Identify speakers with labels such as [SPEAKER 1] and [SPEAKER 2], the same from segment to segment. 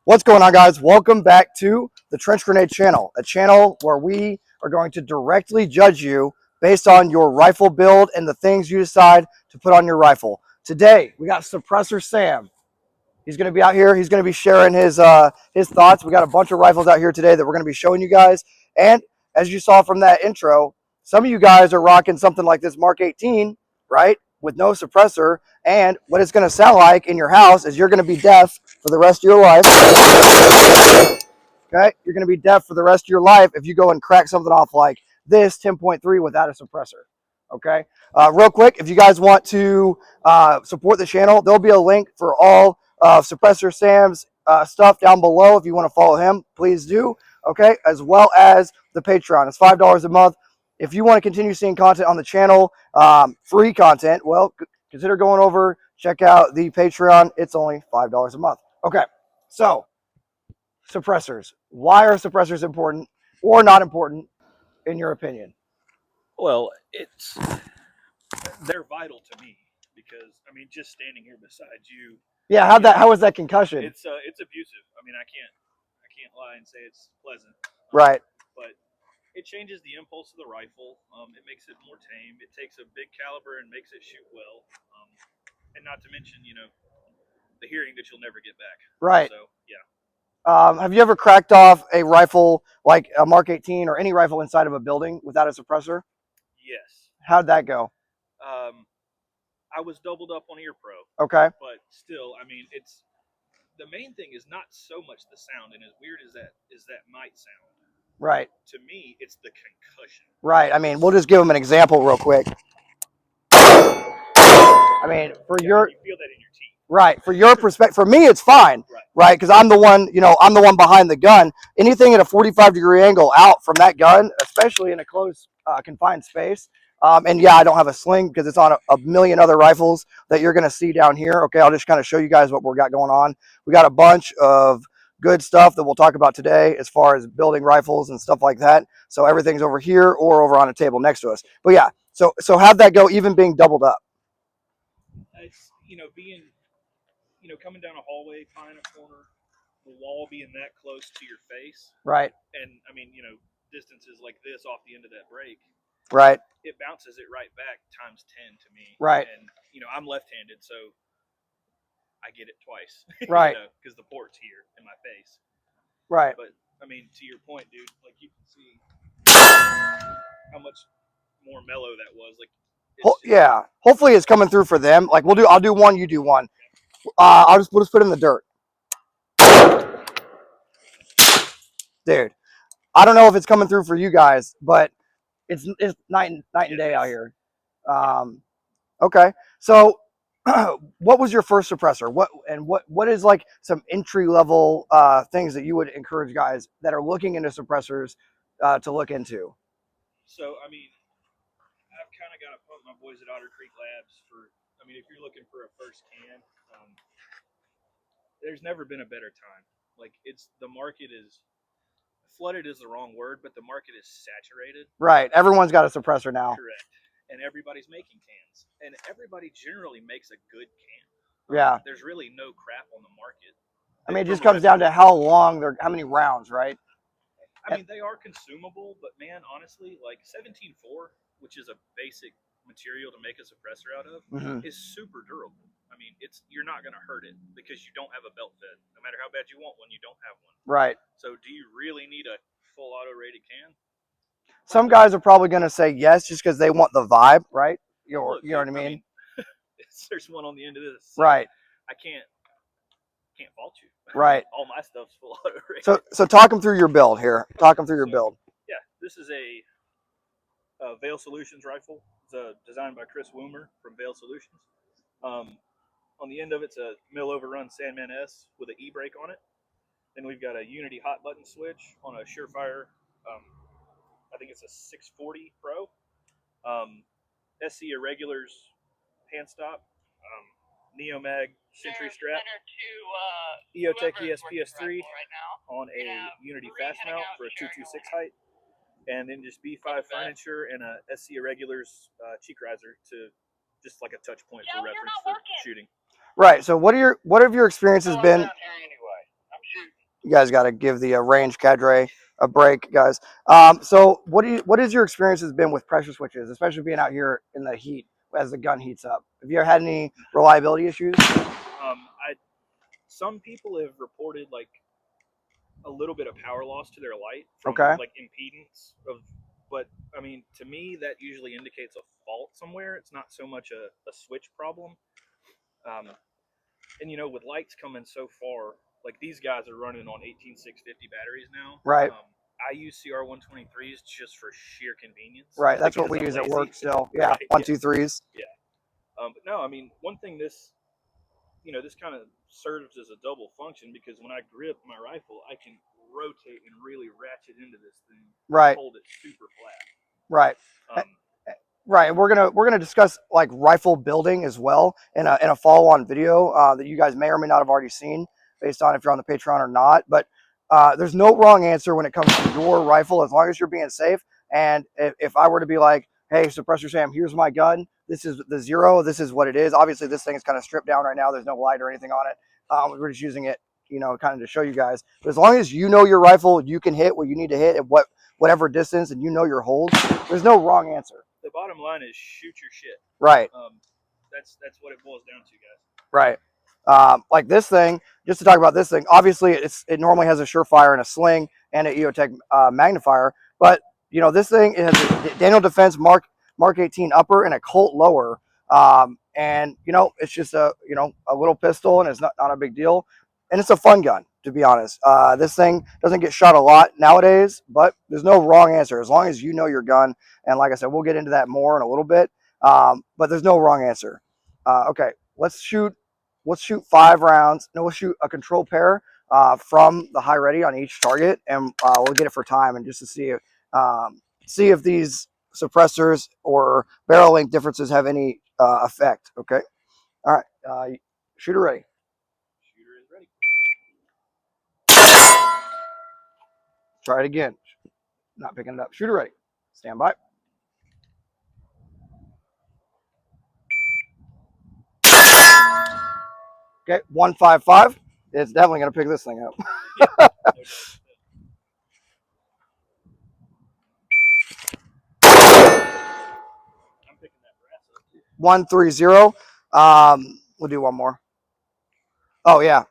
[SPEAKER 1] What's going on, guys? Welcome back to the Trench Grenade channel, a channel where we are going to directly judge you based on your rifle build and the things you decide to put on your rifle. Today, we got Suppressor Sam. He's going to be out here. He's going to be sharing his thoughts. We got a bunch of rifles out here today that we're going to be showing you guys. And as you saw from that intro, some of you guys are rocking something like this Mark 18, right? With no suppressor. And what it's going to sound like in your house is you're going to be deaf for the rest of your life. Okay? You're going to be deaf for the rest of your life if you go and crack something off like this 10.3 without a suppressor. Okay? Real quick, if you guys want to support the channel, there'll be a link for all Suppressor Sam's stuff down below. If you want to follow him, please do. Okay? As well as the Patreon. It's $5 a month. If you want to continue seeing content on the channel, free content, well, consider going over, check out the Patreon. It's only $5 a month. Okay, so suppressors. Why are suppressors important or not important in your opinion?
[SPEAKER 2] Well, they're vital to me because I mean, just standing here beside you.
[SPEAKER 1] Yeah, how was that concussion?
[SPEAKER 2] It's abusive. I mean, I can't lie and say it's pleasant.
[SPEAKER 1] Right.
[SPEAKER 2] But it changes the impulse of the rifle. It makes it more tame. It takes a big caliber and makes it shoot well. And not to mention, the hearing that you'll never get back.
[SPEAKER 1] Right.
[SPEAKER 2] So yeah.
[SPEAKER 1] Have you ever cracked off a rifle like a Mark 18 or any rifle inside of a building without a suppressor?
[SPEAKER 2] Yes.
[SPEAKER 1] How'd that go?
[SPEAKER 2] I was doubled up on ear pro.
[SPEAKER 1] Okay.
[SPEAKER 2] But still, I mean, it's the main thing is not so much the sound, and as weird as that might sound.
[SPEAKER 1] Right.
[SPEAKER 2] To me, it's the concussion.
[SPEAKER 1] Right. I mean, we'll just give them an example real quick. I mean,
[SPEAKER 2] you feel that in your teeth.
[SPEAKER 1] Right. For your perspective, for me, it's fine. Right. Because I'm the one, I'm the one behind the gun. Anything at a 45-degree angle out from that gun, especially in a close, confined space. And yeah, I don't have a sling because it's on a million other rifles that you're going to see down here. Okay. I'll just kind of show you guys what we got going on. We got a bunch of good stuff that we'll talk about today as far as building rifles and stuff like that. So everything's over here or over on a table next to us. But yeah, so how'd that go, even being doubled up?
[SPEAKER 2] It's, being, coming down a hallway, behind a corner, the wall being that close to your face.
[SPEAKER 1] Right.
[SPEAKER 2] And, I mean, distances like this off the end of that break.
[SPEAKER 1] Right.
[SPEAKER 2] It bounces it right back times 10 to me.
[SPEAKER 1] Right.
[SPEAKER 2] And, I'm left-handed, so I get it twice.
[SPEAKER 1] Right.
[SPEAKER 2] Because the port's here in my face.
[SPEAKER 1] Right.
[SPEAKER 2] But, I mean, to your point, dude, like you can see how much more mellow that was. Like,
[SPEAKER 1] yeah. Hopefully it's coming through for them. Like I'll do one, you do one. We'll just put it in the dirt. Dude, I don't know if it's coming through for you guys, but it's night and day out here. Okay. So what was your first suppressor? What is like some entry level things that you would encourage guys that are looking into suppressors to look into?
[SPEAKER 2] So, I mean, I've kind of got to pump my boys at Otter Creek Labs for, I mean, if you're looking for a first can, there's never been a better time. Like, the market is, flooded is the wrong word, but the market is saturated.
[SPEAKER 1] Right. Everyone's got a suppressor now.
[SPEAKER 2] Correct. And everybody's making cans. And everybody generally makes a good can.
[SPEAKER 1] Yeah.
[SPEAKER 2] There's really no crap on the market.
[SPEAKER 1] I mean, it just comes down to how many rounds, right?
[SPEAKER 2] I mean, they are consumable, but man, honestly, like 17.4, which is a basic material to make a suppressor out of, is super durable. I mean, you're not going to hurt it because you don't have a belt fed. No matter how bad you want one, you don't have one. Right. So do you really need a full auto rated can?
[SPEAKER 1] Some guys are probably going to say yes just because they want the vibe, right? You know what I mean?
[SPEAKER 2] There's one on the end of this.
[SPEAKER 1] So right.
[SPEAKER 2] I can't fault you.
[SPEAKER 1] Right.
[SPEAKER 2] All my stuff's full auto rated.
[SPEAKER 1] So talk them through your build here. Talk them through your build.
[SPEAKER 2] Yeah, this is a Veil Solutions rifle. It's designed by Chris Woomer from Veil Solutions. On the end of it's a mill overrun Sandman S with an e-brake on it. Then we've got a Unity hot button switch on a Surefire. I think it's a 640 Pro. SC Irregulars hand stop. Neomag Sentry strap. EOTech ESPS3 on a Unity fast mount for a 226 height. And then just B5 furniture and a SC Irregulars cheek riser to just like a touch point for reference for shooting.
[SPEAKER 1] Right. So what have your experiences been?
[SPEAKER 3] Anyway, I'm shooting.
[SPEAKER 1] You guys got to give the range cadre a break, guys. So what is your experiences been with pressure switches, especially being out here in the heat as the gun heats up? Have you ever had any reliability issues?
[SPEAKER 2] Some people have reported like a little bit of power loss to their light from
[SPEAKER 1] Okay.
[SPEAKER 2] like impedance of, but I mean, to me that usually indicates a fault somewhere. It's not so much a switch problem. And you know, with lights coming so far, like these guys are running on 18650 batteries now.
[SPEAKER 1] Right.
[SPEAKER 2] I use CR123s just for sheer convenience.
[SPEAKER 1] Right. That's what we
[SPEAKER 2] I'm
[SPEAKER 1] use at
[SPEAKER 2] lazy.
[SPEAKER 1] work still. Yeah.
[SPEAKER 2] Right,
[SPEAKER 1] One, two, threes.
[SPEAKER 2] Yeah. But no, I mean, one thing this, you know, this kind of serves as a double function because when I grip my rifle, I can rotate and really ratchet into this thing.
[SPEAKER 1] Right.
[SPEAKER 2] And hold it super flat.
[SPEAKER 1] Right. Right, and we're gonna discuss like rifle building as well in a follow-on video that you guys may or may not have already seen, based on if you're on the Patreon or not. But there's no wrong answer when it comes to your rifle, as long as you're being safe. And if I were to be like, "Hey, Suppressor Sam, here's my gun. This is the Zero. This is what it is." Obviously, this thing is kind of stripped down right now. There's no light or anything on it. We're just using it, you know, kind of to show you guys. But as long as you know your rifle, you can hit what you need to hit at whatever distance, and you know your holds. There's no wrong answer.
[SPEAKER 2] The bottom line is shoot your shit.
[SPEAKER 1] Right.
[SPEAKER 2] That's what it boils down to, guys.
[SPEAKER 1] Right. Like this thing, just to talk about this thing, obviously it normally has a Surefire and a sling and an EOTech magnifier, but you know, this thing, it has a Daniel Defense Mark 18 upper and a Colt lower. And you know, it's just a little pistol, and it's not a big deal. And it's a fun gun, to be honest. This thing doesn't get shot a lot nowadays, but there's no wrong answer as long as you know your gun. And like I said, we'll get into that more in a little bit. But there's no wrong answer. Okay, let's shoot 5 rounds. No, we'll shoot a control pair from the high ready on each target, and we'll get it for time and just to see if these suppressors or barrel length differences have any effect. Okay. All right. Shooter ready.
[SPEAKER 2] Shooter is ready.
[SPEAKER 1] Try it again. Not picking it up. Shooter ready. Stand by. Okay, 155. It's definitely going to pick this thing up.
[SPEAKER 2] Yeah, I'm picking that brass up too.
[SPEAKER 1] 130. We'll do one more. Oh yeah.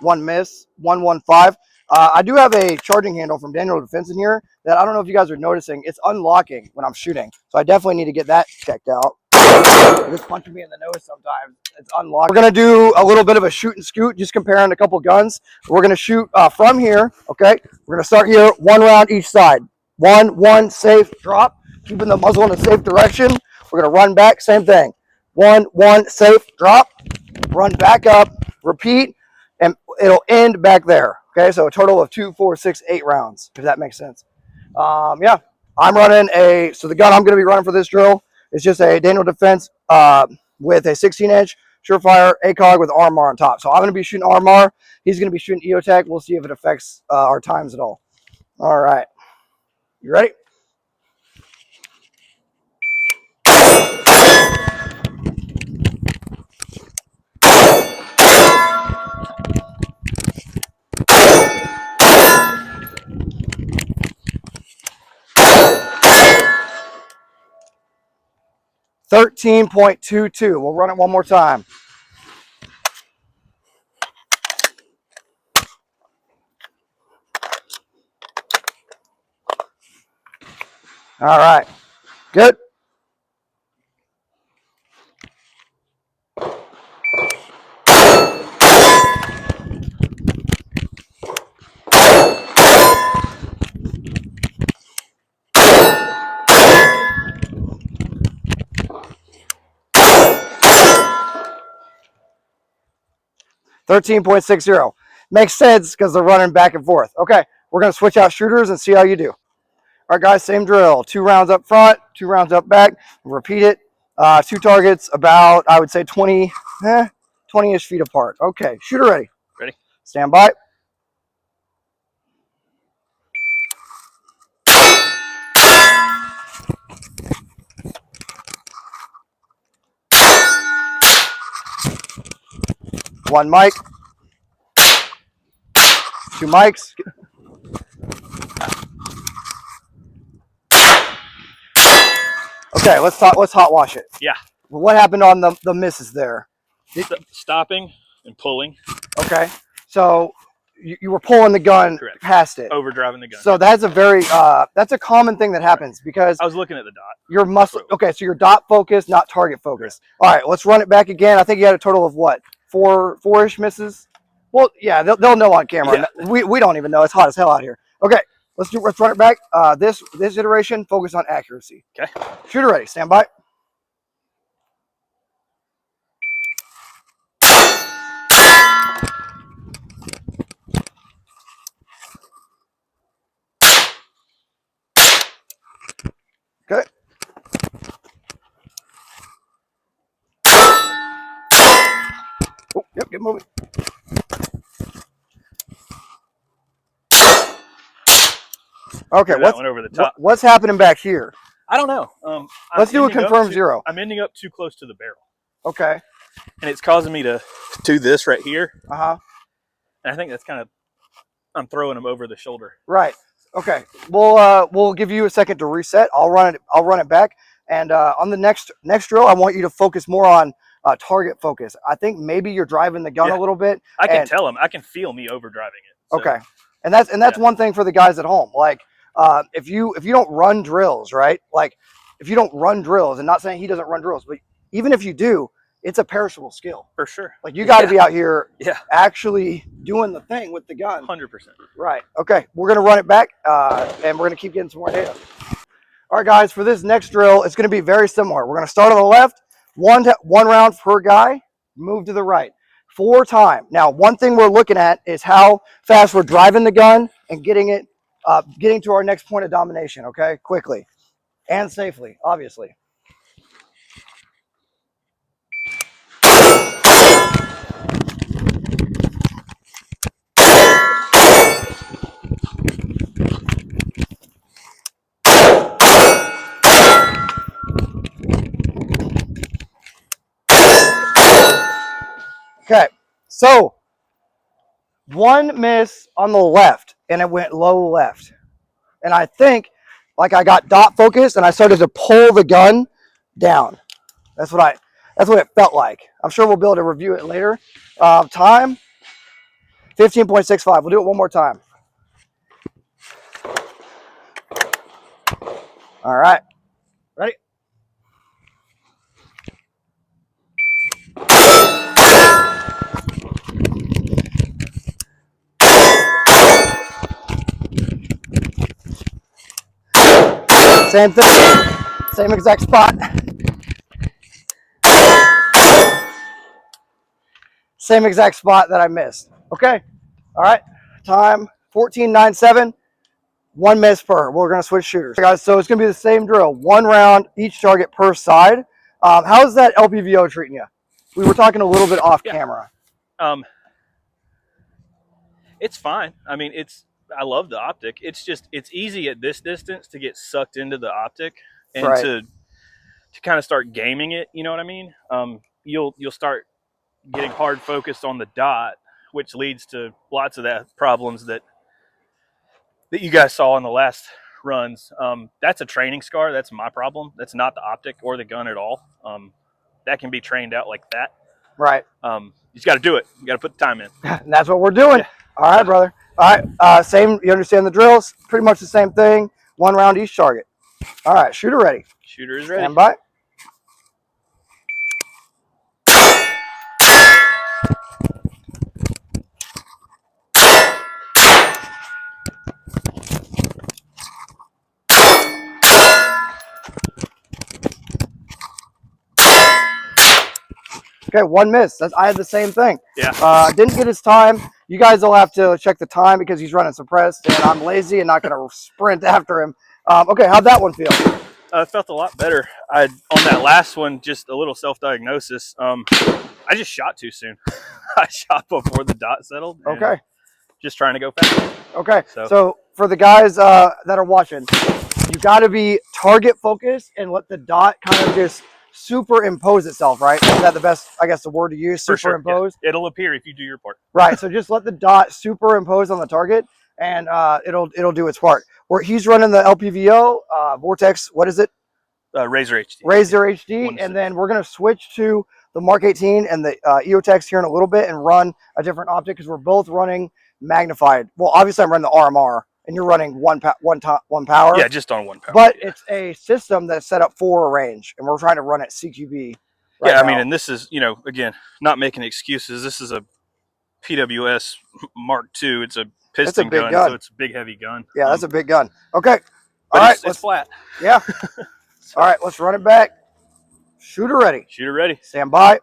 [SPEAKER 1] One miss. 115. I do have a charging handle from Daniel Defense in here that I don't know if you guys are noticing. It's unlocking when I'm shooting, so I definitely need to get that checked out. Just punching me in the nose sometimes. It's unlocked. We're gonna do a little bit of a shoot and scoot, just comparing a couple guns. We're gonna shoot from here. Okay, we're gonna start here. 1 round each side. One safe drop, keeping the muzzle in a safe direction. We're gonna run back. Same thing. One safe drop. Run back up. Repeat, and it'll end back there. Okay, so a total of 2, 4, 6, 8 rounds. If that makes sense. Yeah, I'm running so the gun I'm gonna be running for this drill. It's just a Daniel Defense with a 16-inch Surefire ACOG with RMR on top. So I'm going to be shooting RMR. He's going to be shooting EOTech. We'll see if it affects our times at all. All right. You ready? .22. We'll run it one more time. All right. Good. .60. Makes sense because they're running back and forth. Okay, we're going to switch out shooters and see how you do. All right, guys, same drill. 2 rounds up front, 2 rounds up back. Repeat it. 2 targets about, I would say, 20-ish feet apart. Okay, shooter ready.
[SPEAKER 2] Ready.
[SPEAKER 1] Stand by. One mic. Two mics. Okay, let's hot wash it.
[SPEAKER 2] Yeah.
[SPEAKER 1] Well, what happened on the misses there?
[SPEAKER 2] Stopping and pulling.
[SPEAKER 1] Okay, so you were pulling the gun
[SPEAKER 2] Correct.
[SPEAKER 1] past it.
[SPEAKER 2] Overdriving the gun.
[SPEAKER 1] So that's a very that's a common thing that happens because
[SPEAKER 2] I was looking at the dot.
[SPEAKER 1] Your muscle. Okay, so you're dot focused, not target focused. All right, let's run it back again. I think you had a total of what? Four-ish misses. Well, yeah, they'll know on camera.
[SPEAKER 2] Yeah.
[SPEAKER 1] We don't even know. It's hot as hell out here. Okay, let's run it back. This iteration, focus on accuracy.
[SPEAKER 2] Okay.
[SPEAKER 1] Shooter ready. Stand by. Okay. Oh, yep, get moving. Okay,
[SPEAKER 2] that one over the top.
[SPEAKER 1] What's happening back here?
[SPEAKER 2] I don't know.
[SPEAKER 1] Let's do a confirm zero.
[SPEAKER 2] I'm ending up too close to the barrel.
[SPEAKER 1] Okay.
[SPEAKER 2] And it's causing me to do this right here.
[SPEAKER 1] Uh-huh.
[SPEAKER 2] And I think that's kind of, I'm throwing them over the shoulder.
[SPEAKER 1] Right. Okay. We'll give you a second to reset. I'll run it back. And on the next drill, I want you to focus more on target focus. I think maybe you're driving the gun a little bit.
[SPEAKER 2] I can tell them. I can feel me overdriving it. So.
[SPEAKER 1] Okay. And that's one thing for the guys at home. Like if you don't run drills, right? Like if you don't run drills, and not saying he doesn't run drills, but even if you do, it's a perishable skill.
[SPEAKER 2] For sure.
[SPEAKER 1] Like you got to be out here actually doing the thing with the gun.
[SPEAKER 2] 100%.
[SPEAKER 1] Right. Okay. We're going to run it back and we're going to keep getting some more data. All right, guys, for this next drill, it's going to be very similar. We're going to start on the left, one round per guy, move to the right. 4 times. Now, one thing we're looking at is how fast we're driving the gun and getting to our next point of domination, okay? Quickly and safely, obviously. Okay, so one miss on the left, and it went low left. And I think, like I got dot focused, and I started to pull the gun down. That's what it felt like. I'm sure we'll be able to review it later. Time, 15.65. We'll do it one more time. All right, ready? Same thing, same exact spot. Same exact spot that I missed. Okay, all right, time 14.97, 1 miss per. We're gonna switch shooters. Guys, so it's gonna be the same drill, 1 round each target per side. How's that LPVO treating you? We were talking a little bit off camera.
[SPEAKER 2] It's fine. I mean, I love the optic. It's just, it's easy at this distance to get sucked into the optic and to kind of start gaming it. You know what I mean? You'll start getting hard focused on the dot, which leads to lots of that problems that you guys saw in the last runs. That's a training scar. That's my problem. That's not the optic or the gun at all. That can be trained out like that.
[SPEAKER 1] Right.
[SPEAKER 2] You just got to do it. You got to put the time in.
[SPEAKER 1] And that's what we're doing. Yeah. All right, brother. All right. Same. You understand the drills? Pretty much the same thing. 1 round each target. All right. Shooter ready.
[SPEAKER 2] Shooter is ready.
[SPEAKER 1] Stand by. Okay, 1 miss. I had the same thing.
[SPEAKER 2] Yeah.
[SPEAKER 1] Didn't get his time. You guys will have to check the time because he's running suppressed, and I'm lazy and not going to sprint after him. Okay, how'd that one feel?
[SPEAKER 2] It felt a lot better. On that last one, just a little self-diagnosis. I just shot too soon. I shot before the dot settled.
[SPEAKER 1] Okay.
[SPEAKER 2] Just trying to go fast.
[SPEAKER 1] Okay. So for the guys that are watching, you got to be target focused and let the dot kind of just superimpose itself, right? Is that the best, I guess, the word to use?
[SPEAKER 2] For sure,
[SPEAKER 1] Superimpose.
[SPEAKER 2] yeah. It'll appear if you do your part.
[SPEAKER 1] Right. So just let the dot superimpose on the target, and it'll do its part. Where he's running the LPVO Vortex. What is it?
[SPEAKER 2] Razor HD.
[SPEAKER 1] Razor HD, and then we're gonna switch to the Mark 18 and the EOTech here in a little bit and run a different optic because we're both running magnified. Well, obviously I'm running the RMR, and you're running one power.
[SPEAKER 2] Yeah, just on one power.
[SPEAKER 1] But it's a system that's set up for a range, and we're trying to run it CQB.
[SPEAKER 2] Right, yeah, I mean, and this is, you know, again, not making excuses. This is a PWS Mark II. It's a piston gun, so it's a big, heavy gun.
[SPEAKER 1] Yeah, that's a big gun. Okay.
[SPEAKER 2] All right, it's flat.
[SPEAKER 1] Yeah. So, all right, let's run it back. Shooter ready.
[SPEAKER 2] Shooter ready.
[SPEAKER 1] Stand by.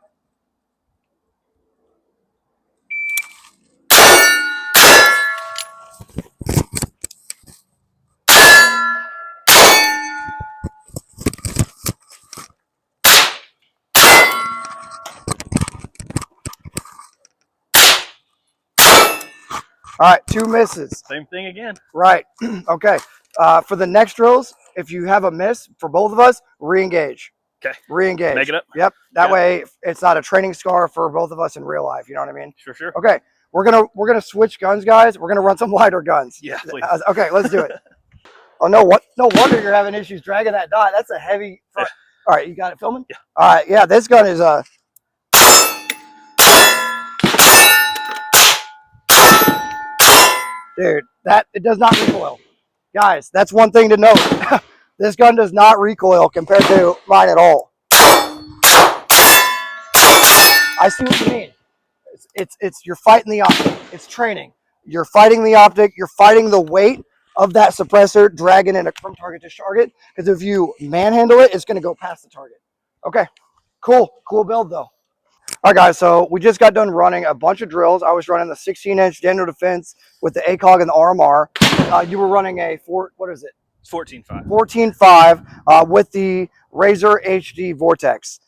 [SPEAKER 1] All right, 2 misses.
[SPEAKER 2] Same thing again.
[SPEAKER 1] Right. Okay. For the next drills, if you have a miss for both of us, re-engage.
[SPEAKER 2] Okay.
[SPEAKER 1] Re-engage.
[SPEAKER 2] Make it up.
[SPEAKER 1] Yep. That way it's not a training scar for both of us in real life. You know what I mean?
[SPEAKER 2] For sure.
[SPEAKER 1] Okay. We're gonna switch guns, guys. We're gonna run some lighter guns.
[SPEAKER 2] Yeah, please.
[SPEAKER 1] Okay, let's do it. Oh no! No wonder you're having issues dragging that dot. That's a heavy. All right, you got it filming?
[SPEAKER 2] Yeah.
[SPEAKER 1] All right. Yeah, this gun is dude, that it does not recoil. Guys, that's one thing to note. This gun does not recoil compared to mine at all. I see what you mean. It's you're fighting the optic. It's training. You're fighting the optic. You're fighting the weight of that suppressor, dragging it from target to target. Because if you manhandle it, it's going to go past the target. Okay, cool build though. All right, guys, so we just got done running a bunch of drills. I was running the 16-inch Daniel Defense with the ACOG and the RMR. You were running a what is it?
[SPEAKER 2] 14.5.
[SPEAKER 1] 14.5 with the Razor HD Vortex.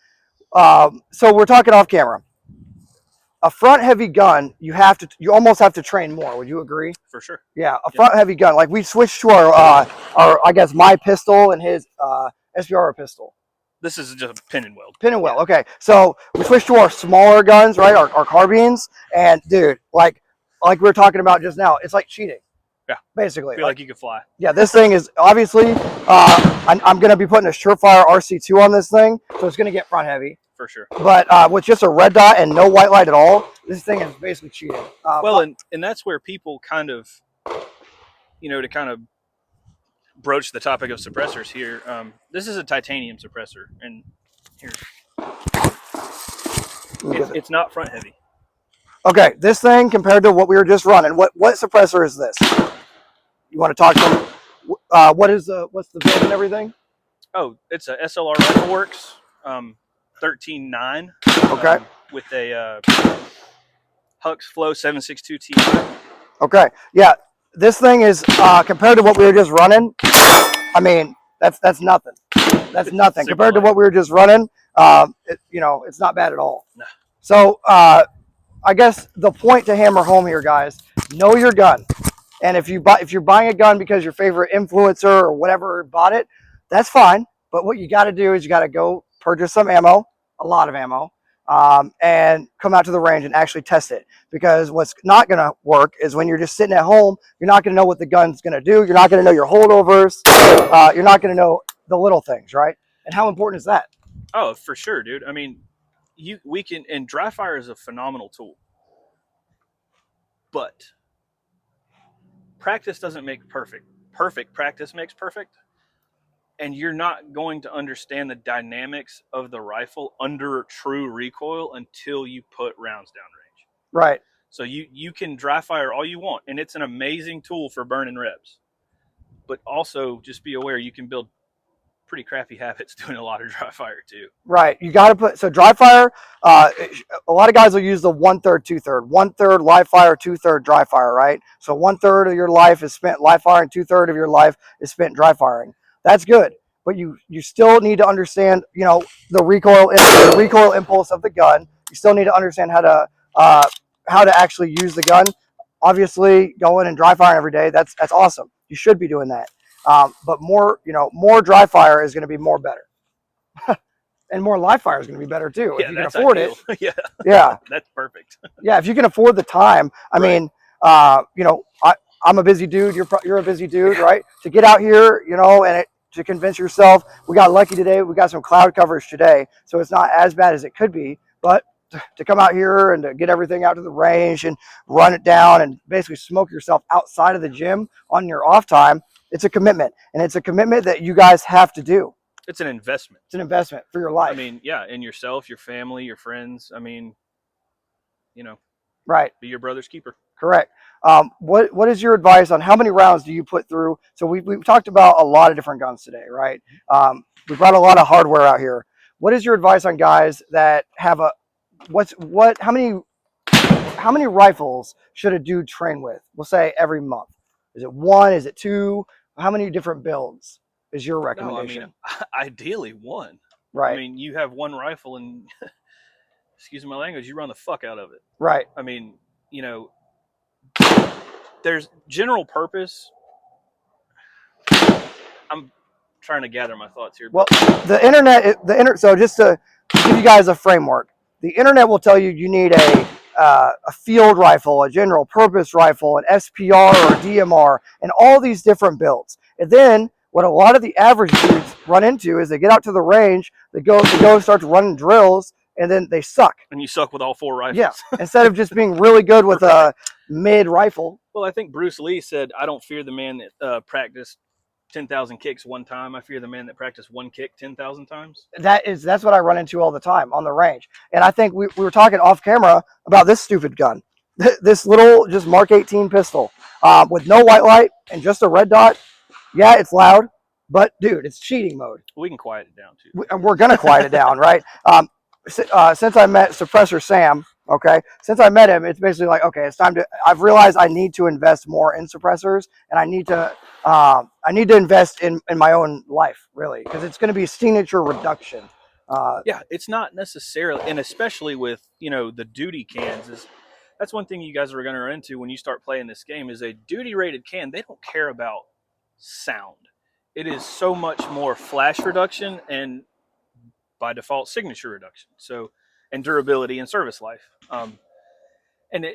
[SPEAKER 1] So we're talking off camera. A front heavy gun, you almost have to train more. Would you agree?
[SPEAKER 2] For sure.
[SPEAKER 1] Yeah, a front heavy gun. Like we switched to our I guess my pistol and his SBR pistol.
[SPEAKER 2] This is just a pin and weld.
[SPEAKER 1] Pin and weld. Okay, so we switched to our smaller guns, right? Our carbines, and dude, like we were talking about just now, it's like cheating.
[SPEAKER 2] Yeah,
[SPEAKER 1] basically.
[SPEAKER 2] Feel like you could fly.
[SPEAKER 1] Yeah, this thing is obviously. I'm going to be putting a Surefire RC2 on this thing, so it's going to get front heavy.
[SPEAKER 2] For sure.
[SPEAKER 1] But with just a red dot and no white light at all, this thing is basically cheating.
[SPEAKER 2] Well, and that's where people kind of, you know, to kind of broach the topic of suppressors here. This is a titanium suppressor, and here, it's not front heavy.
[SPEAKER 1] Okay, this thing compared to what we were just running, what suppressor is this? You want to talk to them? What's the build and everything?
[SPEAKER 2] Oh, it's a SLR Rifleworks 13.9.
[SPEAKER 1] Okay.
[SPEAKER 2] With a Hux Flow 762 Ti.
[SPEAKER 1] Okay. Yeah, this thing is compared to what we were just running. I mean, that's nothing. That's nothing compared to what we were just running. It's not bad at all.
[SPEAKER 2] No.
[SPEAKER 1] So I guess the point to hammer home here, guys, know your gun. And if you're buying a gun because your favorite influencer or whatever bought it, that's fine. But what you got to do is you got to go purchase some ammo, a lot of ammo, and come out to the range and actually test it. Because what's not going to work is when you're just sitting at home, you're not going to know what the gun's going to do. You're not going to know your holdovers. You're not going to know the little things, right? And how important is that?
[SPEAKER 2] Oh, for sure, dude. I mean, and dry fire is a phenomenal tool. But practice doesn't make perfect. Perfect practice makes perfect. And you're not going to understand the dynamics of the rifle under true recoil until you put rounds downrange.
[SPEAKER 1] Right.
[SPEAKER 2] So you can dry fire all you want, and it's an amazing tool for burning reps. But also just be aware you can build pretty crappy habits doing a lot of dry fire too. Right.
[SPEAKER 1] You got to so dry fire, a lot of guys will use the 1/3, 2/3. 1/3 live fire, 2/3 dry fire, right? So 1/3 of your life is spent live firing, 2/3 of your life is spent dry firing. That's good. But you still need to understand, the recoil impulse of the gun. You still need to understand how to actually use the gun. Obviously, going and dry firing every day, that's awesome. You should be doing that. But more dry fire is going to be more better. And more live fire is going to be better too if you can
[SPEAKER 2] that's
[SPEAKER 1] afford
[SPEAKER 2] ideal.
[SPEAKER 1] it.
[SPEAKER 2] Yeah,
[SPEAKER 1] Yeah,
[SPEAKER 2] that's perfect.
[SPEAKER 1] yeah. If you can afford the time, I
[SPEAKER 2] Right.
[SPEAKER 1] mean, you know, I'm a busy dude. You're a busy dude, right? To get out here, you know, and to convince yourself. We got lucky today. We got some cloud coverage today, so it's not as bad as it could be. But to come out here and to get everything out to the range and run it down and basically smoke yourself outside of the gym on your off time, it's a commitment, and it's a commitment that you guys have to do.
[SPEAKER 2] It's an investment.
[SPEAKER 1] It's an investment for your life.
[SPEAKER 2] I mean, yeah, in yourself, your family, your friends. I mean, you know,
[SPEAKER 1] right.
[SPEAKER 2] Be your brother's keeper.
[SPEAKER 1] Correct. What is your advice on how many rounds do you put through? So we've talked about a lot of different guns today, right? We brought a lot of hardware out here. What is your advice on guys that have how many rifles should a dude train with? We'll say every month. Is it one? Is it two? How many different builds is your recommendation?
[SPEAKER 2] No, I mean, ideally one.
[SPEAKER 1] Right.
[SPEAKER 2] I mean, you have one rifle and, excuse my language, you run the fuck out of it.
[SPEAKER 1] Right.
[SPEAKER 2] I mean, you know, there's general purpose. I'm trying to gather my thoughts here.
[SPEAKER 1] Well, so just to give you guys a framework, the internet will tell you you need a field rifle, a general purpose rifle, an SPR or a DMR, and all these different builds. And then what a lot of the average dudes run into is they get out to the range, they go start running drills, and then they suck.
[SPEAKER 2] And you suck with all four rifles.
[SPEAKER 1] Yeah, instead of just being really good with a mid rifle.
[SPEAKER 2] Well, I think Bruce Lee said, "I don't fear the man that practiced 10,000 kicks one time. I fear the man that practiced one kick 10,000 times."
[SPEAKER 1] That's what I run into all the time on the range. And I think we were talking off camera about this stupid gun, this little just Mark 18 pistol with no white light and just a red dot. Yeah, it's loud, but dude, it's cheating mode.
[SPEAKER 2] We can quiet it down too.
[SPEAKER 1] We're gonna quiet it down, right? Since I met Suppressor Sam, okay, since I met him, it's basically like, okay, it's time to. I've realized I need to invest more in suppressors, and I need to invest in my own life, really, because it's going to be signature reduction.
[SPEAKER 2] Yeah, it's not necessarily, and especially with the duty cans that's one thing you guys are going to run into when you start playing this game is a duty rated can. They don't care about sound. It is so much more flash reduction and by default signature reduction. So, and durability and service life. And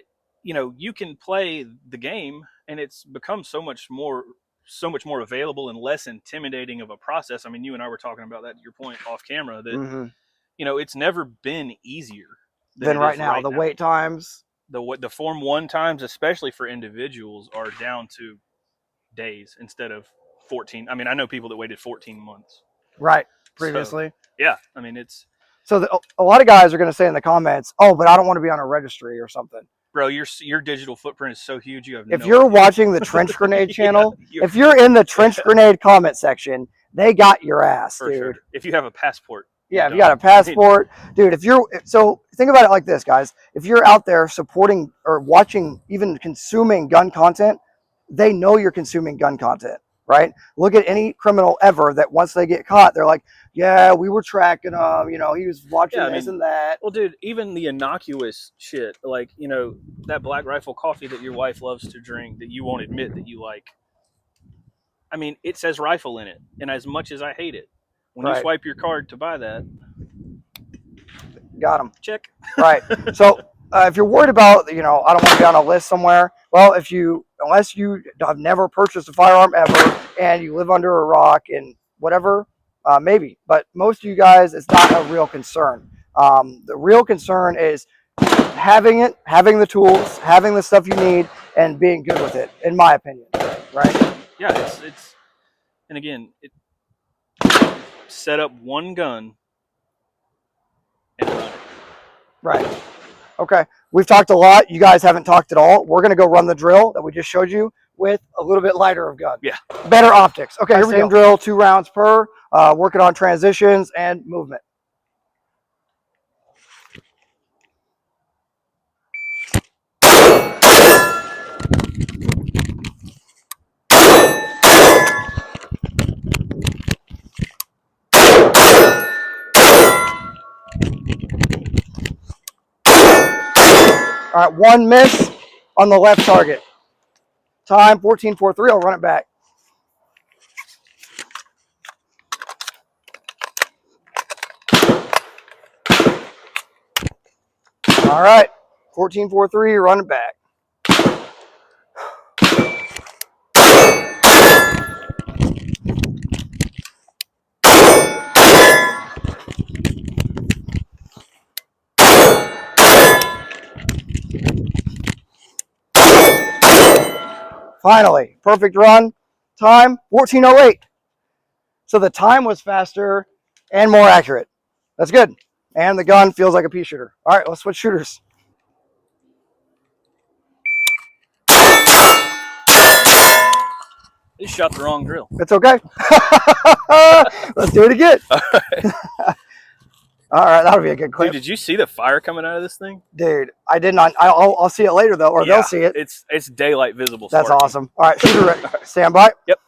[SPEAKER 2] you can play the game and it's become so much more available and less intimidating of a process. I mean, you and I were talking about that to your point off camera that, it's never been easier
[SPEAKER 1] than right now. The wait times,
[SPEAKER 2] the Form 1 times, especially for individuals, are down to days instead of 14. I mean, I know people that waited 14 months.
[SPEAKER 1] Right. Previously.
[SPEAKER 2] So, yeah. I mean, it's.
[SPEAKER 1] So a lot of guys are going to say in the comments, oh, but I don't want to be on a registry or something.
[SPEAKER 2] Bro, your digital footprint is so huge.
[SPEAKER 1] If you're watching the Trench Grenade channel, if you're in the Trench Grenade comment section, they got your ass, dude.
[SPEAKER 2] Sure. If you have a passport.
[SPEAKER 1] Yeah, if you got a passport, dude, so think about it like this, guys. If you're out there supporting or watching, even consuming gun content, they know you're consuming gun content, right? Look at any criminal ever that once they get caught, they're like, yeah, we were tracking him, he was watching this and that.
[SPEAKER 2] Well, dude, even the innocuous shit, like, that Black Rifle coffee that your wife loves to drink that you won't admit that you like. I mean, it says rifle in it. And as much as I hate it, when you swipe your card to buy that,
[SPEAKER 1] got them.
[SPEAKER 2] Check.
[SPEAKER 1] Right. So if you're worried about, I don't want to be on a list somewhere. Well, unless you have never purchased a firearm ever and you live under a rock and whatever, maybe. But most of you guys, it's not a real concern. The real concern is having the tools, having the stuff you need, and being good with it, in my opinion. Right.
[SPEAKER 2] Yeah. It's and again, set up one gun and run it.
[SPEAKER 1] Right. Okay. We've talked a lot. You guys haven't talked at all. We're going to go run the drill that we just showed you with a little bit lighter of gun.
[SPEAKER 2] Yeah.
[SPEAKER 1] Better optics. Okay, here we go. Same drill, 2 rounds per, working on transitions and movement. All right, 1 miss on the left target. Time 14:43. I'll run it back. All right, 1443, run it back. Finally, perfect run time, 1408. So the time was faster and more accurate. That's good. And the gun feels like a pea shooter. All right, let's switch shooters.
[SPEAKER 2] You shot the wrong drill.
[SPEAKER 1] It's okay. Let's do it again.
[SPEAKER 2] All right.
[SPEAKER 1] All right, that'll be a good clip.
[SPEAKER 2] Dude, did you see the fire coming out of this thing?
[SPEAKER 1] Dude, I did not. I'll see it later though, or they'll see it.
[SPEAKER 2] It's daylight visible.
[SPEAKER 1] That's
[SPEAKER 2] sparking.
[SPEAKER 1] awesome. All right, shooter ready. Stand by.
[SPEAKER 2] Yep.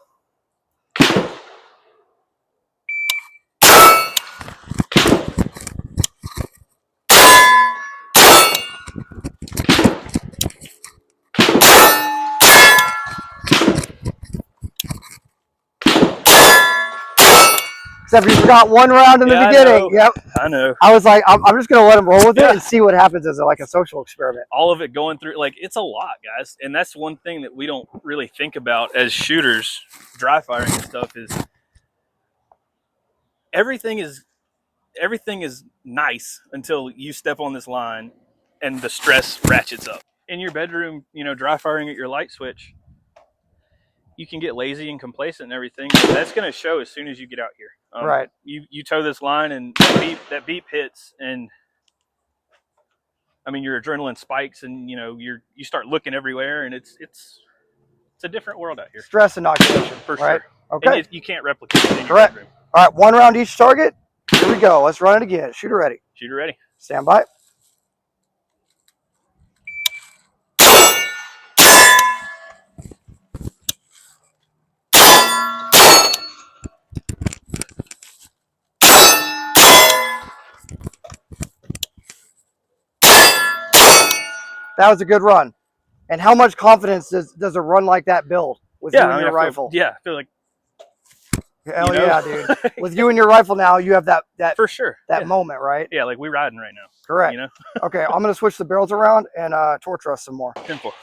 [SPEAKER 1] Except you forgot one round in the beginning. Yep.
[SPEAKER 2] I know.
[SPEAKER 1] I was like, I'm just going to let him roll with it and see what happens as like a social experiment.
[SPEAKER 2] All of it going through, like, it's a lot, guys. And that's one thing that we don't really think about as shooters, dry firing and stuff, is everything is nice until you step on this line and the stress ratchets up. In your bedroom, you know, dry firing at your light switch, you can get lazy and complacent and everything, but that's going to show as soon as you get out here.
[SPEAKER 1] Right.
[SPEAKER 2] You toe this line and that beep hits, and I mean your adrenaline spikes, and you know you start looking everywhere, and it's a different world out here.
[SPEAKER 1] Stress inoculation,
[SPEAKER 2] for
[SPEAKER 1] right?
[SPEAKER 2] Sure.
[SPEAKER 1] Okay.
[SPEAKER 2] And you can't replicate it in your
[SPEAKER 1] Correct.
[SPEAKER 2] bedroom.
[SPEAKER 1] All right, one round each target. Here we go. Let's run it again. Shooter ready.
[SPEAKER 2] Shooter ready.
[SPEAKER 1] Stand by. That was a good run. And how much confidence does a run like that build with you and your rifle?
[SPEAKER 2] I feel like.
[SPEAKER 1] Hell yeah, dude. With you and your rifle now, you have that
[SPEAKER 2] for sure
[SPEAKER 1] that moment, right?
[SPEAKER 2] Yeah, like we're riding right now.
[SPEAKER 1] Correct.
[SPEAKER 2] You know.
[SPEAKER 1] Okay, I'm gonna switch the barrels around and torch rust some more.
[SPEAKER 2] 10-4.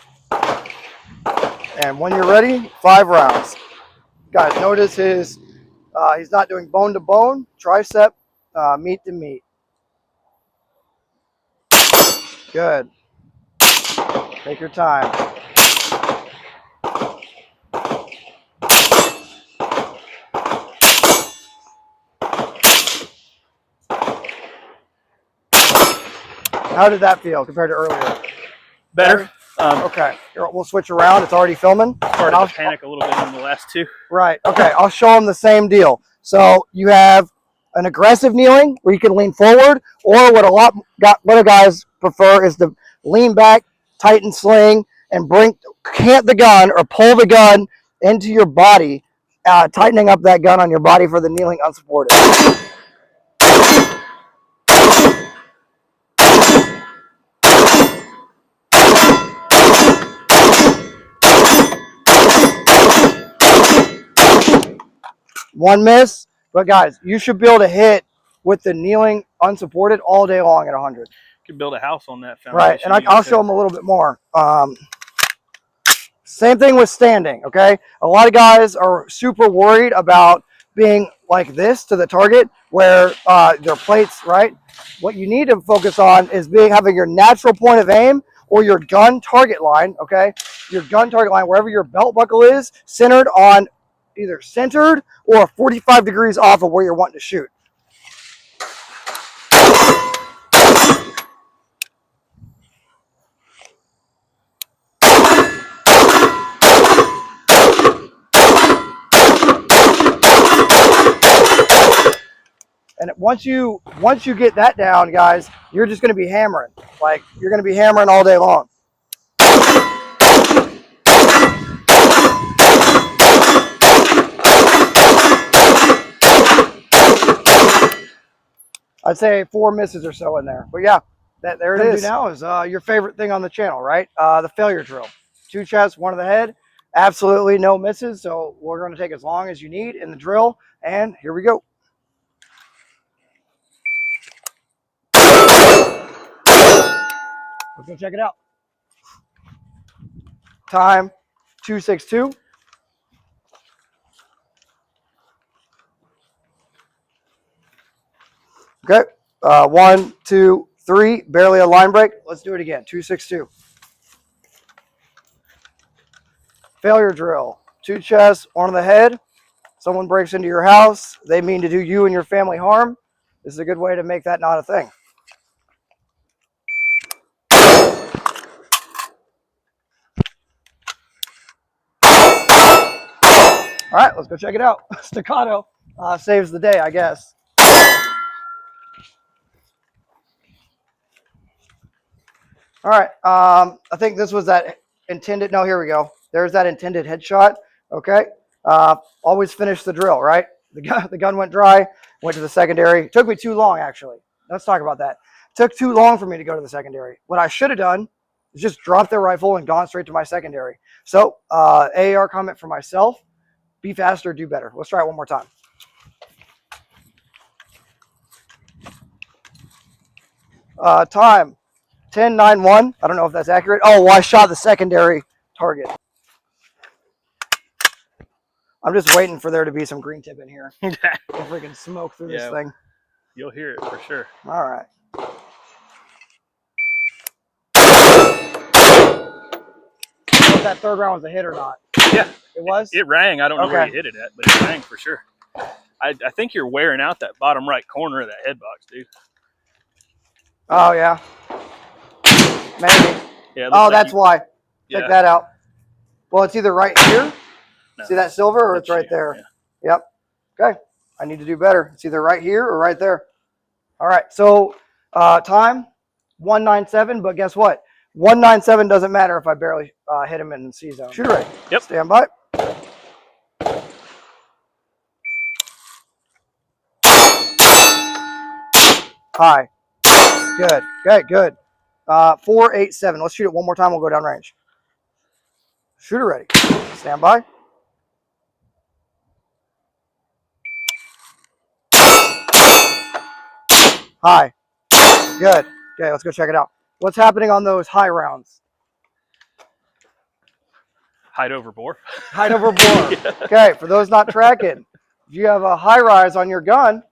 [SPEAKER 1] And when you're ready, 5 rounds. Guys, notice he's not doing bone to bone, tricep, meat to meat. Good. Take your time. How did that feel compared to earlier?
[SPEAKER 2] Better.
[SPEAKER 1] Okay, here, we'll switch around. It's already filming.
[SPEAKER 2] Started to panic a little bit in the last 2.
[SPEAKER 1] Right. Okay, I'll show them the same deal. So you have an aggressive kneeling where you can lean forward, or what a lot of guys prefer is to lean back, tighten sling, and cant the gun or pull the gun into your body, tightening up that gun on your body for the kneeling unsupported. One miss, but guys, you should be able to hit with the kneeling unsupported all day long at 100. You
[SPEAKER 2] could build a house on that foundation.
[SPEAKER 1] Right, and I'll show them a little bit more. Same thing with standing, okay? A lot of guys are super worried about being like this to the target where their plates, right? What you need to focus on is having your natural point of aim or your gun target line, okay? Your gun target line, wherever your belt buckle is, centered on either centered or 45 degrees off of where you're wanting to shoot. And once you get that down, guys, you're just going to be hammering. Like, you're going to be hammering all day long. I'd say 4 misses or so in there. But yeah, there it is. Now is your favorite thing on the channel, right? The failure drill. 2 chests, 1 to the head. Absolutely no misses. So we're going to take as long as you need in the drill. And here we go. Let's go check it out. Time 2:62. Okay. 1, 2, 3. Barely a line break. Let's do it again. 2:62. Failure drill. 2 chests, 1 on the head. Someone breaks into your house. They mean to do you and your family harm. This is a good way to make that not a thing. All right, let's go check it out. Staccato saves the day, I guess. All right, I think this was that intended. No, here we go. There's that intended headshot. Okay, always finish the drill, right? The gun went dry, went to the secondary. Took me too long, actually. Let's talk about that. Took too long for me to go to the secondary. What I should have done is just dropped the rifle and gone straight to my secondary. So, AAR comment for myself. Be faster, do better. Let's try it one more time. Time 10:91. I don't know if that's accurate. Oh, well, I shot the secondary target. I'm just waiting for there to be some green tip in here. Freaking smoke through this thing.
[SPEAKER 2] You'll hear it for sure.
[SPEAKER 1] All right. If that third round was a hit or not.
[SPEAKER 2] Yeah.
[SPEAKER 1] It was?
[SPEAKER 2] It rang. I don't know where you hit it at, but it rang for sure. I think you're wearing out that bottom right corner of that head box, dude.
[SPEAKER 1] Oh, yeah. Maybe.
[SPEAKER 2] Yeah.
[SPEAKER 1] Oh, that's why. Check that out. Well, it's either right here. No, see that silver, or it's right there. Yeah. Yep. Okay. I need to do better. It's either right here or right there. All right. So time 1:97, but guess what? 1:97 doesn't matter if I barely hit him in C zone. Shooter ready.
[SPEAKER 2] Yep.
[SPEAKER 1] Stand by. High. Good. Okay, good. 4.87. Let's shoot it one more time. We'll go down range. Shooter ready. Stand by. High. Good. Okay, let's go check it out. What's happening on those high rounds?
[SPEAKER 2] Height over bore.
[SPEAKER 1] Height over bore. Yeah. Okay, for those not tracking, if you have a high rise on your gun,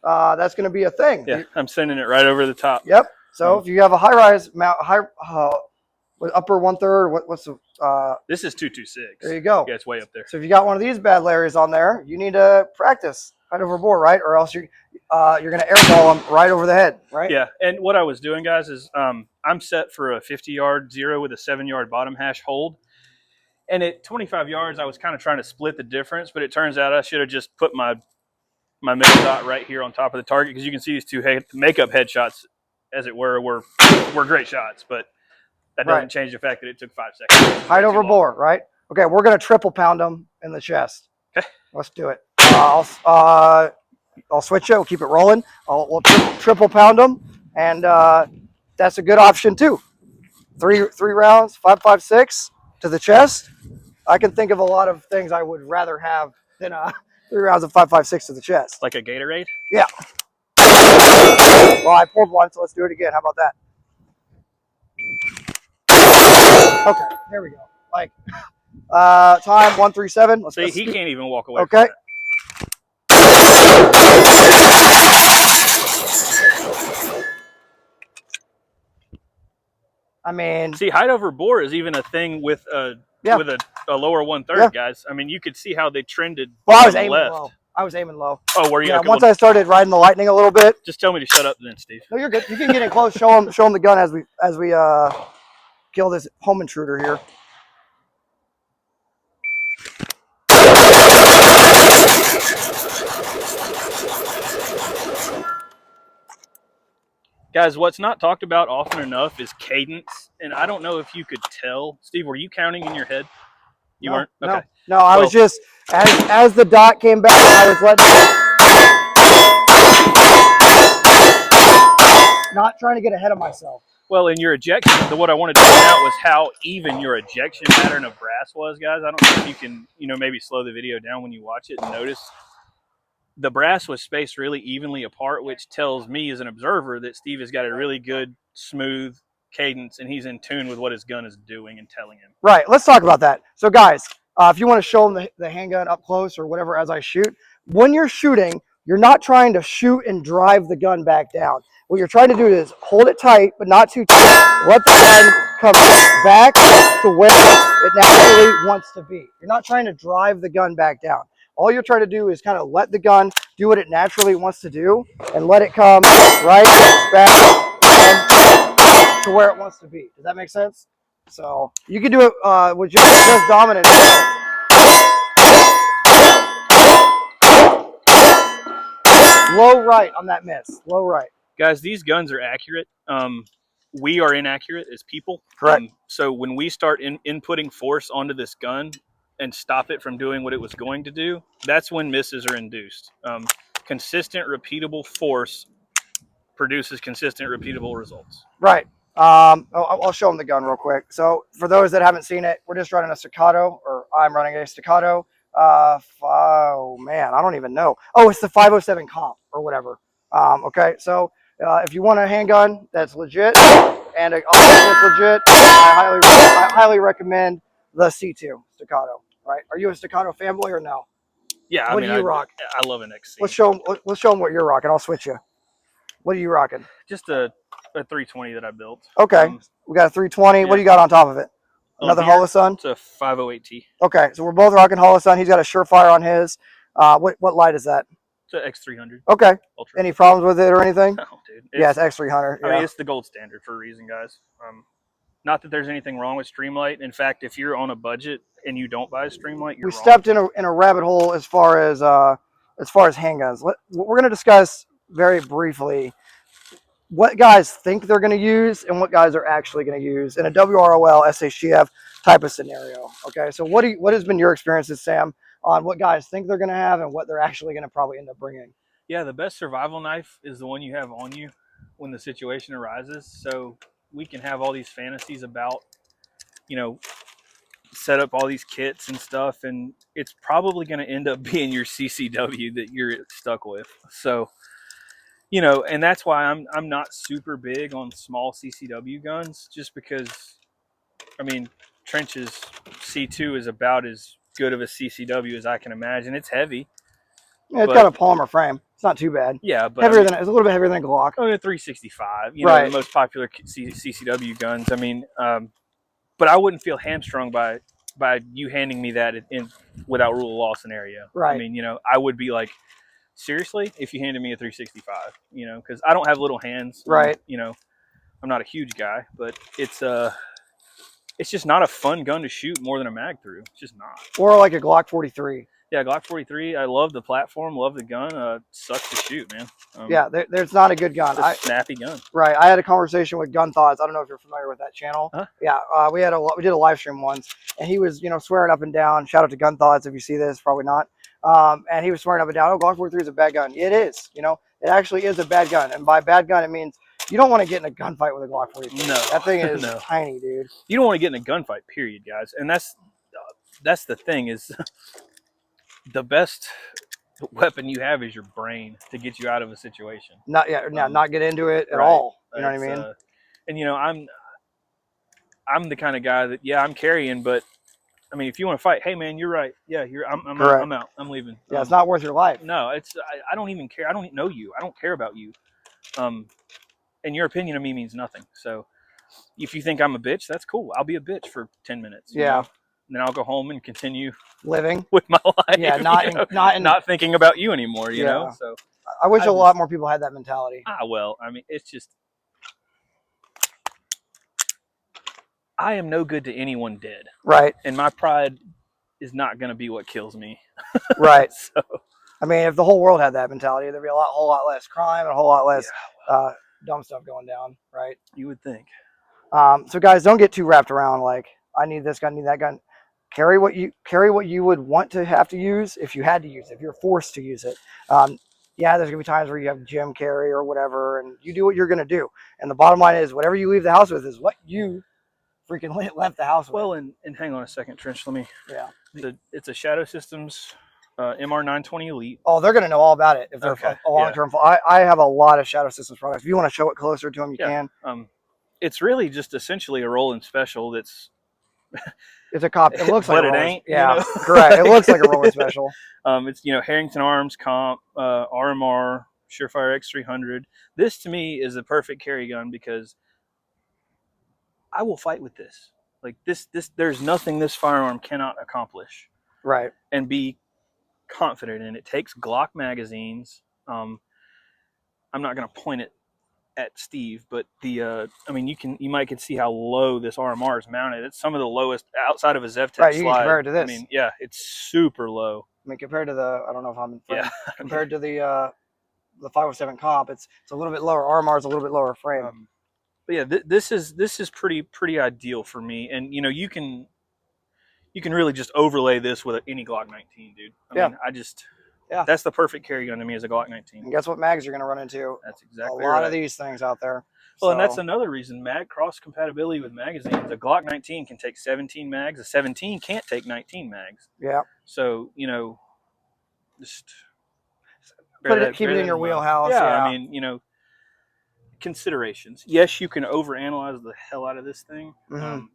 [SPEAKER 1] that's going to be a thing.
[SPEAKER 2] Yeah, I'm sending it right over the top.
[SPEAKER 1] Yep. So if you have a high rise mount, upper 1/3, what's the?
[SPEAKER 2] This is 226.
[SPEAKER 1] There you go.
[SPEAKER 2] Yeah, it's way up there.
[SPEAKER 1] So if you got one of these bad Larrys on there, you need to practice height over bore, right? Or else you're going to airball them right over the head, right?
[SPEAKER 2] Yeah. And what I was doing, guys, is I'm set for a 50-yard zero with a 7-yard bottom hash hold. And at 25 yards, I was kind of trying to split the difference, but it turns out I should have just put my middle dot right here on top of the target, because you can see these two makeup headshots, as it were great shots, but that doesn't change the fact that it took 5 seconds.
[SPEAKER 1] Height over bore, right? Okay, we're going to triple pound them in the chest.
[SPEAKER 2] Okay.
[SPEAKER 1] Let's do it. I'll switch it. We'll keep it rolling. We'll triple pound them, and that's a good option too. Three rounds, 5.56 to the chest. I can think of a lot of things I would rather have than 3 rounds of 5.56 to the chest.
[SPEAKER 2] Like a Gatorade?
[SPEAKER 1] Yeah. Well, I pulled one, so let's do it again. How about that? Okay, there we go. Like, time 1:37. Let's
[SPEAKER 2] see. He can't even walk away.
[SPEAKER 1] Okay. I mean,
[SPEAKER 2] see, height over bore is even a thing with a lower 1/3, guys. I mean, you could see how they trended.
[SPEAKER 1] Well, I was aiming low. I was aiming low.
[SPEAKER 2] Oh, were you?
[SPEAKER 1] Yeah. Once I started riding the lightning a little bit.
[SPEAKER 2] Just tell me to shut up, then, Steve.
[SPEAKER 1] No, you're good. You can get in close. Show them the gun as we kill this home intruder here.
[SPEAKER 2] Guys, what's not talked about often enough is cadence, and I don't know if you could tell. Steve, were you counting in your head? You weren't? Okay.
[SPEAKER 1] No, I was just, as the dot came back, I was not trying to get ahead of myself.
[SPEAKER 2] Well, in your ejection, what I wanted to point out was how even your ejection pattern of brass was, guys. I don't know if you can, maybe slow the video down when you watch it and notice. The brass was spaced really evenly apart, which tells me as an observer that Steve has got a really good, smooth cadence and he's in tune with what his gun is doing and telling him.
[SPEAKER 1] Right. Let's talk about that. So, guys, if you want to show them the handgun up close or whatever as I shoot, when you're shooting, you're not trying to shoot and drive the gun back down. What you're trying to do is hold it tight, but not too tight. Let the gun come back to where it naturally wants to be. You're not trying to drive the gun back down. All you're trying to do is kind of let the gun do what it naturally wants to do and let it come right back to where it wants to be. Does that make sense? So you can do it with just dominant. Low right on that miss. Low right.
[SPEAKER 2] Guys, these guns are accurate. We are inaccurate as people.
[SPEAKER 1] Correct.
[SPEAKER 2] So when we start inputting force onto this gun and stop it from doing what it was going to do, that's when misses are induced. Consistent, repeatable force produces consistent, repeatable results.
[SPEAKER 1] Right. I'll show them the gun real quick. So for those that haven't seen it, we're just running a staccato, or I'm running a staccato. Oh man, I don't even know. Oh, it's the 507 comp or whatever. Okay, so if you want a handgun that's legit and that's legit, I highly recommend the C2 staccato. Right? Are you a staccato fanboy or no?
[SPEAKER 2] Yeah,
[SPEAKER 1] What do you rock?
[SPEAKER 2] I love an XC.
[SPEAKER 1] Let's show them what you're rocking. I'll switch you. What are you rocking?
[SPEAKER 2] Just a 320 that I built.
[SPEAKER 1] Okay, we got a 320. Yeah. What do you got on top of it? Another Holosun?
[SPEAKER 2] It's a 508T.
[SPEAKER 1] Okay, so we're both rocking Holosun. He's got a Surefire on his. What light is that?
[SPEAKER 2] It's an X300.
[SPEAKER 1] Okay.
[SPEAKER 2] Ultra.
[SPEAKER 1] Any problems with it or anything?
[SPEAKER 2] No, dude.
[SPEAKER 1] Yeah, it's X300. Yeah.
[SPEAKER 2] I mean, it's the gold standard for a reason, guys. Not that there's anything wrong with Streamlight. In fact, if you're on a budget and you don't buy a Streamlight, you're wrong.
[SPEAKER 1] Stepped in a rabbit hole as far as handguns. What we're going to discuss very briefly what guys think they're going to use and what guys are actually going to use in a WROL SHGF type of scenario. Okay, so what has been your experiences, Sam, on what guys think they're going to have and what they're actually going to probably end up bringing?
[SPEAKER 2] Yeah, the best survival knife is the one you have on you when the situation arises. So we can have all these fantasies about, set up all these kits and stuff, and it's probably going to end up being your CCW that you're stuck with. So, and that's why I'm not super big on small CCW guns, just because, I mean, Trench's C2 is about as good of a CCW as I can imagine. It's heavy.
[SPEAKER 1] Yeah, it's got a Palmer frame. It's not too bad.
[SPEAKER 2] Yeah, but
[SPEAKER 1] it's a little bit heavier than a Glock.
[SPEAKER 2] Oh, a 365.
[SPEAKER 1] Right.
[SPEAKER 2] The most popular CCW guns. I mean, but I wouldn't feel hamstrung by you handing me that in without rule of law scenario.
[SPEAKER 1] Right.
[SPEAKER 2] I mean, I would be like, seriously, if you handed me a 365, because I don't have little hands.
[SPEAKER 1] Right.
[SPEAKER 2] I'm not a huge guy, but it's just not a fun gun to shoot more than a mag through. It's just not.
[SPEAKER 1] Or like a Glock 43.
[SPEAKER 2] Yeah, Glock 43. I love the platform, love the gun. Sucks to shoot, man.
[SPEAKER 1] Yeah, there's not a good gun.
[SPEAKER 2] It's a snappy gun.
[SPEAKER 1] Right. I had a conversation with Gun Thoughts. I don't know if you're familiar with that channel.
[SPEAKER 2] Huh?
[SPEAKER 1] Yeah. We did a live stream once, and he was swearing up and down. Shout out to Gun Thoughts if you see this, probably not. And he was swearing up and down. Oh, Glock 43 is a bad gun. It is. It actually is a bad gun, and by bad gun it means you don't want to get in a gunfight with a Glock 43.
[SPEAKER 2] No,
[SPEAKER 1] that thing is tiny, dude.
[SPEAKER 2] You don't want to get in a gunfight, period, guys. And that's the thing is. The best weapon you have is your brain to get you out of a situation.
[SPEAKER 1] Not get into it at all. You know what I mean?
[SPEAKER 2] And I'm the kind of guy that I'm carrying, but I mean, if you want to fight, hey man, you're right. Yeah, I'm out. I'm leaving.
[SPEAKER 1] Yeah, it's not worth your life.
[SPEAKER 2] No, I don't even care. I don't know you. I don't care about you. And your opinion of me means nothing. So if you think I'm a bitch, that's cool. I'll be a bitch for 10 minutes.
[SPEAKER 1] Yeah.
[SPEAKER 2] And then I'll go home and continue
[SPEAKER 1] living
[SPEAKER 2] with my life.
[SPEAKER 1] Yeah, not
[SPEAKER 2] thinking about you anymore. You know. So
[SPEAKER 1] I wish a lot more people had that mentality.
[SPEAKER 2] Well, I mean, it's just I am no good to anyone dead.
[SPEAKER 1] Right.
[SPEAKER 2] And my pride is not going to be what kills me.
[SPEAKER 1] Right.
[SPEAKER 2] So
[SPEAKER 1] I mean, if the whole world had that mentality, there'd be a whole lot less crime and a whole lot less dumb stuff going down. Right.
[SPEAKER 2] You would think.
[SPEAKER 1] So guys, don't get too wrapped around like I need this gun, I need that gun. Carry what you would want to have to use if you had to use it, if you're forced to use it. Yeah, there's gonna be times where you have gym carry or whatever, and you do what you're gonna do. And the bottom line is, whatever you leave the house with is what you freaking left the house with.
[SPEAKER 2] Well, and hang on a second, Trench. Let me.
[SPEAKER 1] Yeah.
[SPEAKER 2] It's a Shadow Systems MR920 Elite.
[SPEAKER 1] Oh, they're gonna know all about it if they're a long-term. I have a lot of Shadow Systems products. If you want to show it closer to them, you can.
[SPEAKER 2] it's really just essentially a rolling special.
[SPEAKER 1] It's a cop. It looks like
[SPEAKER 2] but
[SPEAKER 1] a
[SPEAKER 2] it
[SPEAKER 1] rolling.
[SPEAKER 2] ain't.
[SPEAKER 1] Yeah,
[SPEAKER 2] You know?
[SPEAKER 1] correct. It looks like a rolling special.
[SPEAKER 2] It's Harrington Arms Comp, RMR, Surefire X300. This to me is the perfect carry gun because I will fight with this. Like this, there's nothing this firearm cannot accomplish.
[SPEAKER 1] Right.
[SPEAKER 2] And be confident in. It takes Glock magazines. I'm not going to point it at Steve, but you might can see how low this RMR is mounted. It's some of the lowest outside of a ZevTech
[SPEAKER 1] right, you
[SPEAKER 2] slide.
[SPEAKER 1] can compare it to this.
[SPEAKER 2] I mean, yeah, it's super low.
[SPEAKER 1] I mean, compared to the, I don't know if I'm in frame.
[SPEAKER 2] Yeah.
[SPEAKER 1] Compared to the 507 comp, it's a little bit lower. RMR is a little bit lower frame.
[SPEAKER 2] But yeah, this is pretty ideal for me. And you can really just overlay this with any Glock 19, dude. I mean, that's the perfect carry gun to me as a Glock 19.
[SPEAKER 1] And guess what mags you're going to run into?
[SPEAKER 2] That's exactly
[SPEAKER 1] a lot of these things out there.
[SPEAKER 2] Well, and that's another reason, mag cross compatibility with magazines. A Glock 19 can take 17 mags. A 17 can't take 19 mags.
[SPEAKER 1] Yeah.
[SPEAKER 2] So, just
[SPEAKER 1] keep it in your wheelhouse.
[SPEAKER 2] Yeah, I mean, considerations. Yes, you can overanalyze the hell out of this thing.
[SPEAKER 1] Mm-hmm.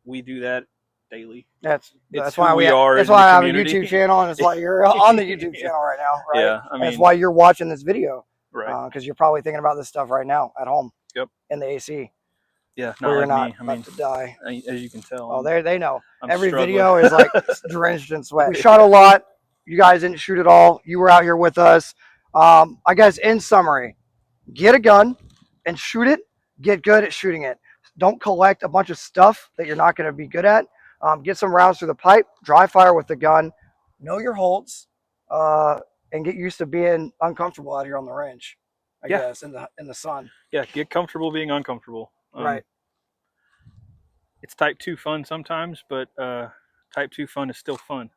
[SPEAKER 2] We do that daily.
[SPEAKER 1] That's why that's why I have a YouTube channel, and it's why you're on the YouTube channel right now, right?
[SPEAKER 2] Yeah, I mean,
[SPEAKER 1] that's why you're watching this video,
[SPEAKER 2] right?
[SPEAKER 1] Because you're probably thinking about this stuff right now at home.
[SPEAKER 2] Yep.
[SPEAKER 1] In the AC.
[SPEAKER 2] Yeah,
[SPEAKER 1] not
[SPEAKER 2] like
[SPEAKER 1] not
[SPEAKER 2] me. I mean,
[SPEAKER 1] to die.
[SPEAKER 2] As you can tell.
[SPEAKER 1] Oh, they know. Every
[SPEAKER 2] struggling.
[SPEAKER 1] video is like drenched in sweat. We shot a lot. You guys didn't shoot at all. You were out here with us. I guess in summary, get a gun and shoot it. Get good at shooting it. Don't collect a bunch of stuff that you're not going to be good at. Get some rounds through the pipe. Dry fire with the gun. Know your holds. And get used to being uncomfortable out here on the range. I guess in the sun.
[SPEAKER 2] Yeah, get comfortable being uncomfortable.
[SPEAKER 1] Right.
[SPEAKER 2] It's type 2 fun sometimes, but type 2 fun is still fun.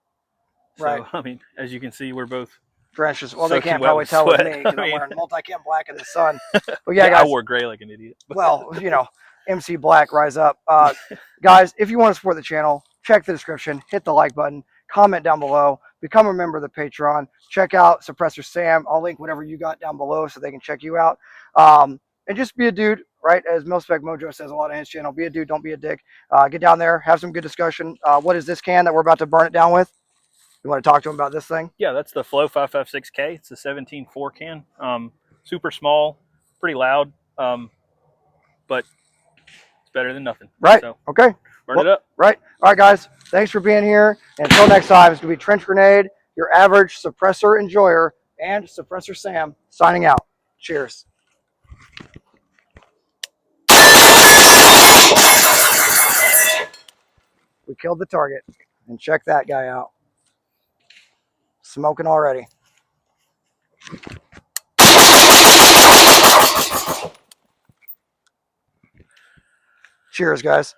[SPEAKER 2] So,
[SPEAKER 1] right.
[SPEAKER 2] I mean, as you can see, we're both
[SPEAKER 1] drenched. Well, they can't probably tell with me because I'm wearing multicam black in the sun. But yeah, guys,
[SPEAKER 2] I wore gray like an idiot.
[SPEAKER 1] Well, MC Black, rise up. Guys, if you want to support the channel, check the description, hit the like button, comment down below, become a member of the Patreon, check out Suppressor Sam. I'll link whatever you got down below so they can check you out. And just be a dude, right? As Milspec Mojo says a lot on his channel, be a dude, don't be a dick. Get down there, have some good discussion. What is this can that we're about to burn it down with? You want to talk to him about this thing?
[SPEAKER 2] Yeah, that's the Flow 556K. It's a 17.4 can. Super small, pretty loud, but it's better than nothing.
[SPEAKER 1] Right.
[SPEAKER 2] So,
[SPEAKER 1] okay.
[SPEAKER 2] Burn it up.
[SPEAKER 1] Right. All right, guys. Thanks for being here. And until next time, it's going to be Trench Grenade, your average suppressor enjoyer, and Suppressor Sam signing out. Cheers. We killed the target. And check that guy out. Smoking already. Cheers, guys.